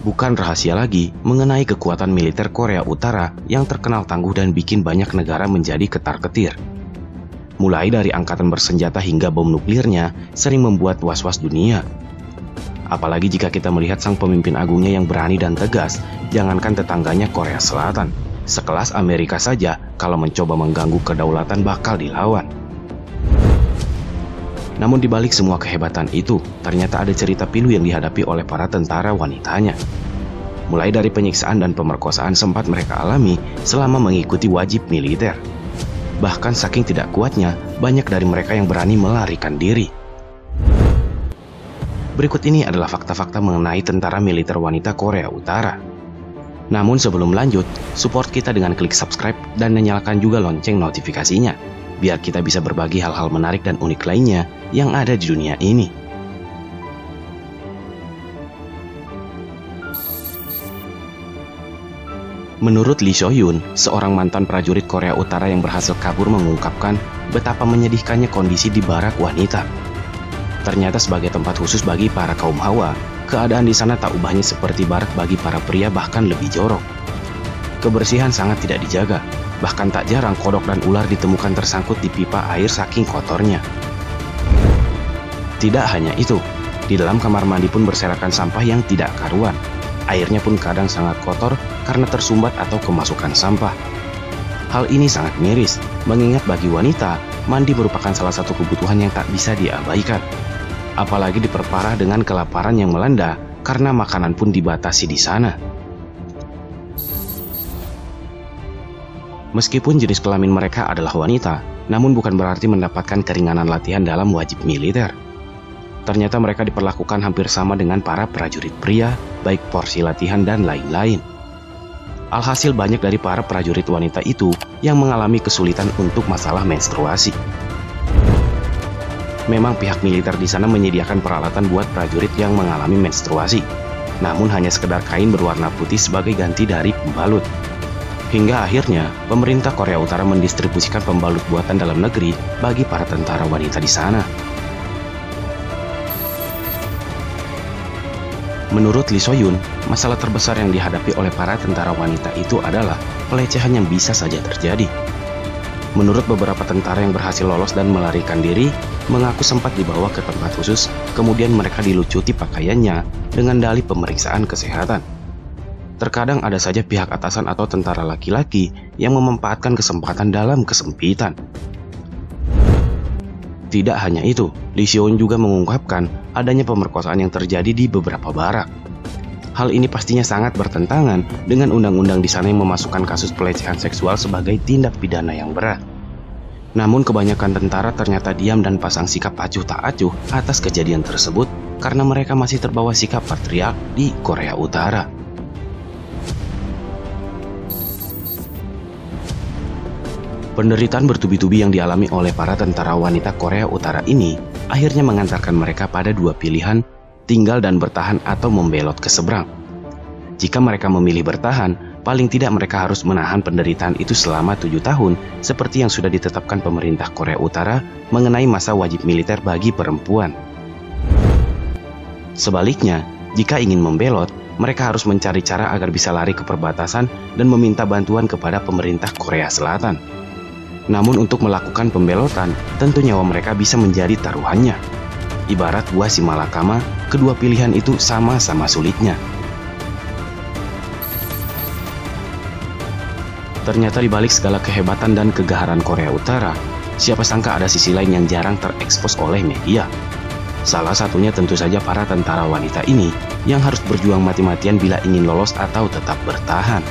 Bukan rahasia lagi mengenai kekuatan militer Korea Utara yang terkenal tangguh dan bikin banyak negara menjadi ketar-ketir. Mulai dari angkatan bersenjata hingga bom nuklirnya sering membuat was-was dunia. Apalagi jika kita melihat sang pemimpin agungnya yang berani dan tegas, jangankan tetangganya Korea Selatan, sekelas Amerika saja kalau mencoba mengganggu kedaulatan bakal dilawan. Namun di balik semua kehebatan itu, ternyata ada cerita pilu yang dihadapi oleh para tentara wanitanya. Mulai dari penyiksaan dan pemerkosaan sempat mereka alami selama mengikuti wajib militer. Bahkan saking tidak kuatnya, banyak dari mereka yang berani melarikan diri. Berikut ini adalah fakta-fakta mengenai tentara militer wanita Korea Utara. Namun sebelum lanjut, support kita dengan klik subscribe dan nyalakan juga lonceng notifikasinya, biar kita bisa berbagi hal-hal menarik dan unik lainnya yang ada di dunia ini. Menurut Lee So-hyun, seorang mantan prajurit Korea Utara yang berhasil kabur, mengungkapkan betapa menyedihkannya kondisi di barak wanita. Ternyata sebagai tempat khusus bagi para kaum hawa, keadaan di sana tak ubahnya seperti barak bagi para pria, bahkan lebih jorok. Kebersihan sangat tidak dijaga. Bahkan tak jarang kodok dan ular ditemukan tersangkut di pipa air saking kotornya. Tidak hanya itu, di dalam kamar mandi pun berserakan sampah yang tidak karuan. Airnya pun kadang sangat kotor karena tersumbat atau kemasukan sampah. Hal ini sangat miris, mengingat bagi wanita, mandi merupakan salah satu kebutuhan yang tak bisa diabaikan. Apalagi diperparah dengan kelaparan yang melanda karena makanan pun dibatasi di sana. Meskipun jenis kelamin mereka adalah wanita, namun bukan berarti mendapatkan keringanan latihan dalam wajib militer. Ternyata mereka diperlakukan hampir sama dengan para prajurit pria, baik porsi latihan dan lain-lain. Alhasil banyak dari para prajurit wanita itu yang mengalami kesulitan untuk masalah menstruasi. Memang pihak militer di sana menyediakan peralatan buat prajurit yang mengalami menstruasi, namun hanya sekedar kain berwarna putih sebagai ganti dari pembalut. Hingga akhirnya, pemerintah Korea Utara mendistribusikan pembalut buatan dalam negeri bagi para tentara wanita di sana. Menurut Lee So-hyun, masalah terbesar yang dihadapi oleh para tentara wanita itu adalah pelecehan yang bisa saja terjadi. Menurut beberapa tentara yang berhasil lolos dan melarikan diri, mengaku sempat dibawa ke tempat khusus, kemudian mereka dilucuti pakaiannya dengan dalih pemeriksaan kesehatan. Terkadang ada saja pihak atasan atau tentara laki-laki yang memanfaatkan kesempatan dalam kesempitan. Tidak hanya itu, Lee So-hyun juga mengungkapkan adanya pemerkosaan yang terjadi di beberapa barak. Hal ini pastinya sangat bertentangan dengan undang-undang di sana yang memasukkan kasus pelecehan seksual sebagai tindak pidana yang berat. Namun kebanyakan tentara ternyata diam dan pasang sikap acuh tak acuh atas kejadian tersebut karena mereka masih terbawa sikap patriark di Korea Utara. Penderitaan bertubi-tubi yang dialami oleh para tentara wanita Korea Utara ini akhirnya mengantarkan mereka pada dua pilihan, tinggal dan bertahan atau membelot ke seberang. Jika mereka memilih bertahan, paling tidak mereka harus menahan penderitaan itu selama 7 tahun seperti yang sudah ditetapkan pemerintah Korea Utara mengenai masa wajib militer bagi perempuan. Sebaliknya, jika ingin membelot, mereka harus mencari cara agar bisa lari ke perbatasan dan meminta bantuan kepada pemerintah Korea Selatan. Namun untuk melakukan pembelotan, tentu nyawa mereka bisa menjadi taruhannya. Ibarat buah si malakama, kedua pilihan itu sama-sama sulitnya. Ternyata di balik segala kehebatan dan kegaharan Korea Utara, siapa sangka ada sisi lain yang jarang terekspos oleh media. Salah satunya tentu saja para tentara wanita ini yang harus berjuang mati-matian bila ingin lolos atau tetap bertahan.